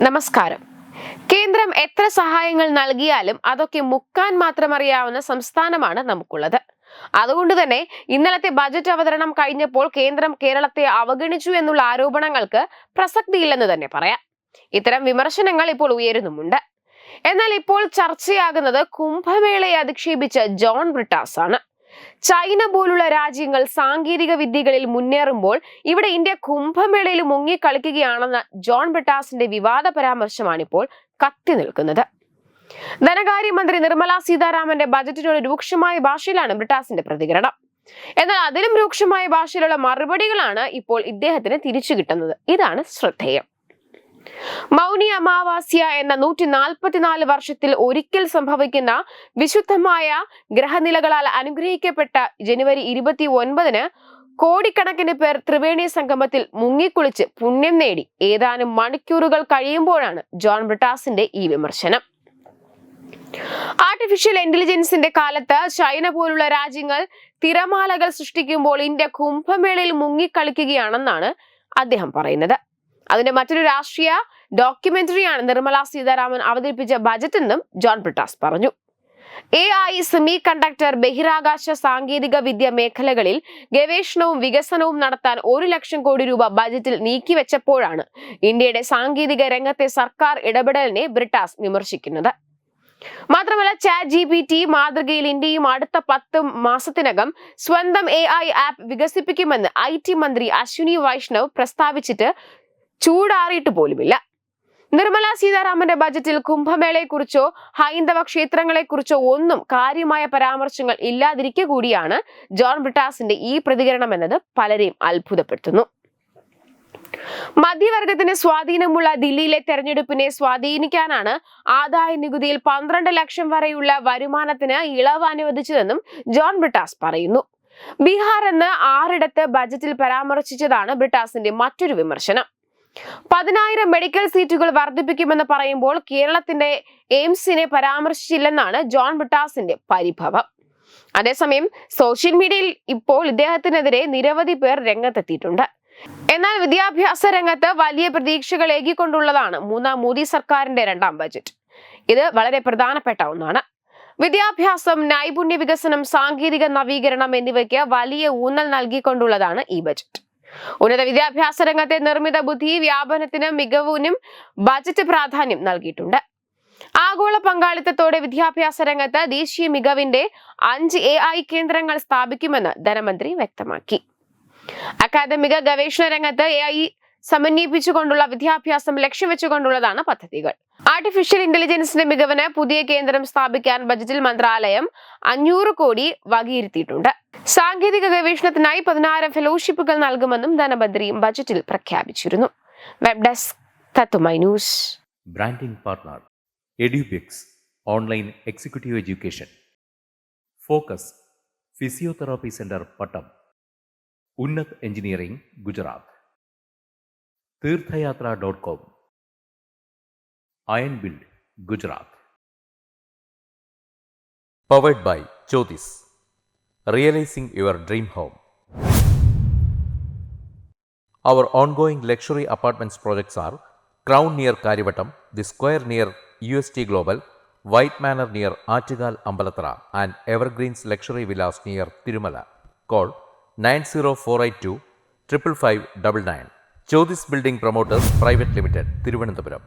നമസ്കാരം. കേന്ദ്രം എത്ര സഹായങ്ങൾ നൽകിയാലും അതൊക്കെ മുക്കാൻ മാത്രം അറിയാവുന്ന സംസ്ഥാനമാണ് നമുക്കുള്ളത്. അതുകൊണ്ട് തന്നെ ഇന്നലത്തെ ബജറ്റ് അവതരണം കഴിഞ്ഞപ്പോൾ കേന്ദ്രം കേരളത്തെ അവഗണിച്ചു എന്നുള്ള ആരോപണങ്ങൾക്ക് പ്രസക്തിയില്ലെന്ന് തന്നെ പറയാം. ഇത്തരം വിമർശനങ്ങൾ ഇപ്പോൾ ഉയരുന്നുമുണ്ട്. എന്നാൽ ഇപ്പോൾ ചർച്ചയാകുന്നത് കുംഭമേളയെ അധിക്ഷേപിച്ച ജോൺ ബ്രിട്ടാസ് ആണ്. ചൈന പോലുള്ള രാജ്യങ്ങൾ സാങ്കേതിക വിദ്യകളിൽ മുന്നേറുമ്പോൾ ഇവിടെ ഇന്ത്യ കുംഭമേളയിൽ മുങ്ങിക്കളിക്കുകയാണെന്ന ജോൺ ബ്രിട്ടാസിന്റെ വിവാദ പരാമർശമാണിപ്പോൾ കത്തി നിൽക്കുന്നത്. ധനകാര്യമന്ത്രി നിർമ്മല സീതാരാമന്റെ ബജറ്റിനോട് രൂക്ഷമായ ഭാഷയിലാണ് ബ്രിട്ടാസിന്റെ പ്രതികരണം. എന്നാൽ അതിലും രൂക്ഷമായ ഭാഷയിലുള്ള മറുപടികളാണ് ഇപ്പോൾ ഇദ്ദേഹത്തിന് തിരിച്ചു കിട്ടുന്നത്. ഇതാണ് ശ്രദ്ധേയം. മൗനി അമാവാസ്യ എന്ന 144 വർഷത്തിൽ ഒരിക്കൽ സംഭവിക്കുന്ന വിശുദ്ധമായ ഗ്രഹനിലകളാൽ അനുഗ്രഹിക്കപ്പെട്ട ജനുവരി 29-ന് കോടിക്കണക്കിന് പേർ ത്രിവേണി സംഗമത്തിൽ മുങ്ങിക്കുളിച്ച് പുണ്യം നേടി ഏതാനും മണിക്കൂറുകൾ കഴിയുമ്പോഴാണ് ജോൺ ബ്രിട്ടാസിന്റെ ഈ വിമർശനം. ആർട്ടിഫിഷ്യൽ ഇന്റലിജൻസിന്റെ കാലത്ത് ചൈന പോലുള്ള രാജ്യങ്ങൾ തിരമാലകൾ സൃഷ്ടിക്കുമ്പോൾ ഇന്ത്യ കുംഭമേളയിൽ മുങ്ങിക്കളിക്കുകയാണെന്നാണ് അദ്ദേഹം പറയുന്നത്. അതിന്റെ മറ്റൊരു രാഷ്ട്രീയ ഡോക്യുമെന്ററിയാണ് നിർമ്മല സീതാരാമൻ അവതരിപ്പിച്ച ബജറ്റ് എന്നും ജോൺ ബ്രിട്ടാസ് പറഞ്ഞു. AI, സെമി കണ്ടക്ടർ, ബഹിരാകാശ സാങ്കേതിക വിദ്യ മേഖലകളിൽ ഗവേഷണവും വികസനവും നടത്താൻ 1 ലക്ഷം കോടി രൂപ ബജറ്റിൽ നീക്കിവെച്ചപ്പോഴാണ് ഇന്ത്യയുടെ സാങ്കേതിക രംഗത്തെ സർക്കാർ ഇടപെടലിനെ ബ്രിട്ടാസ് വിമർശിക്കുന്നത്. മാത്രമല്ല, ChatGPT മാതൃകയിൽ ഇന്ത്യയും അടുത്ത 10 മാസത്തിനകം സ്വന്തം AI ആപ്പ് വികസിപ്പിക്കുമെന്ന് IT മന്ത്രി അശ്വിനി വൈഷ്ണവ് പ്രസ്താവിച്ചിട്ട് ചൂടാറിയിട്ട് പോലുമില്ല. നിർമ്മല സീതാരാമന്റെ ബജറ്റിൽ കുംഭമേളയെക്കുറിച്ചോ ഹൈന്ദവ ക്ഷേത്രങ്ങളെക്കുറിച്ചോ ഒന്നും കാര്യമായ പരാമർശങ്ങൾ ഇല്ലാതിരിക്കെ കൂടിയാണ് ജോൺ ബ്രിട്ടാസിന്റെ ഈ പ്രതികരണം എന്നത് പലരെയും അത്ഭുതപ്പെടുത്തുന്നു. മധ്യവർഗത്തിന് സ്വാധീനമുള്ള ദില്ലിയിലെ തെരഞ്ഞെടുപ്പിനെ സ്വാധീനിക്കാനാണ് ആദായ നികുതിയിൽ 12 ലക്ഷം വരെയുള്ള വരുമാനത്തിന് ഇളവ് അനുവദിച്ചതെന്നും ജോൺ ബ്രിട്ടാസ് പറയുന്നു. ബീഹാർ എന്ന് 6 ബജറ്റിൽ പരാമർശിച്ചതാണ് ബ്രിട്ടാസിന്റെ മറ്റൊരു വിമർശനം. 10,000 മെഡിക്കൽ സീറ്റുകൾ വർദ്ധിപ്പിക്കുമെന്ന് പറയുമ്പോൾ കേരളത്തിന്റെ എയിംസിനെ പരാമർശിച്ചില്ലെന്നാണ് ജോൺ ബ്രിട്ടാസിന്റെ പരിഭവം. അതേസമയം സോഷ്യൽ മീഡിയയിൽ ഇപ്പോൾ ഇദ്ദേഹത്തിനെതിരെ നിരവധി പേർ രംഗത്തെത്തിയിട്ടുണ്ട്. എന്നാൽ വിദ്യാഭ്യാസ രംഗത്ത് വലിയ പ്രതീക്ഷകൾ ഏകിക്കൊണ്ടുള്ളതാണ് 3ാം മോദി സർക്കാരിന്റെ 2ാം ബജറ്റ്. ഇത് വളരെ പ്രധാനപ്പെട്ട ഒന്നാണ്. വിദ്യാഭ്യാസം, നൈപുണ്യ വികസനം, സാങ്കേതിക നവീകരണം എന്നിവയ്ക്ക് വലിയ ഊന്നൽ നൽകിക്കൊണ്ടുള്ളതാണ് ഈ ബജറ്റ്. ഉന്നത വിദ്യാഭ്യാസ രംഗത്തെ നിർമ്മിത ബുദ്ധി വ്യാപനത്തിനും മികവിനും ബജറ്റ് പ്രാധാന്യം നൽകിയിട്ടുണ്ട്. ആഗോള പങ്കാളിത്തത്തോടെ വിദ്യാഭ്യാസ രംഗത്ത് ദേശീയ മികവിന്റെ 5 AI കേന്ദ്രങ്ങൾ സ്ഥാപിക്കുമെന്ന് ധനമന്ത്രി വ്യക്തമാക്കി. അക്കാദമിക ഗവേഷണ രംഗത്ത് AI സമന്വയിപ്പിച്ചുകൊണ്ടുള്ള വിദ്യാഭ്യാസം ലക്ഷ്യം വെച്ചുകൊണ്ടുള്ളതാണ് പദ്ധതികൾ. ആർട്ടിഫിഷ്യൽ ഇന്റലിജൻസിന്റെ മികവിന് പുതിയ കേന്ദ്രം സ്ഥാപിക്കാൻ ബജറ്റിൽ മന്ത്രാലയം 500 കോടി വകയിരുത്തിയിട്ടുണ്ട്. സാങ്കേതിക ഗവേഷണത്തിനായി 16 ഫെലോഷിപ്പുകൾ നൽകുമെന്നും ധനമന്ത്രി ബജറ്റിൽ പ്രഖ്യാപിച്ചിരുന്നു. Web desk Tatwamayi news. Branding partner Edubix online executive education. Focus physiotherapy centre Pattom. Unnat engineering Gujarat. Theerthayatra dot com. Iron build Gujarat. Powered by Jyothis. Realizing your dream home. Our ongoing luxury apartments projects are Crown near Karivattam, The Square near UST Global, White Manor near Aattugal Ambalathara, and Evergreens Luxury Villas near Tirumala. Call 90482 55599. Jyothis Building Promoters Private Limited, Thiruvananthapuram.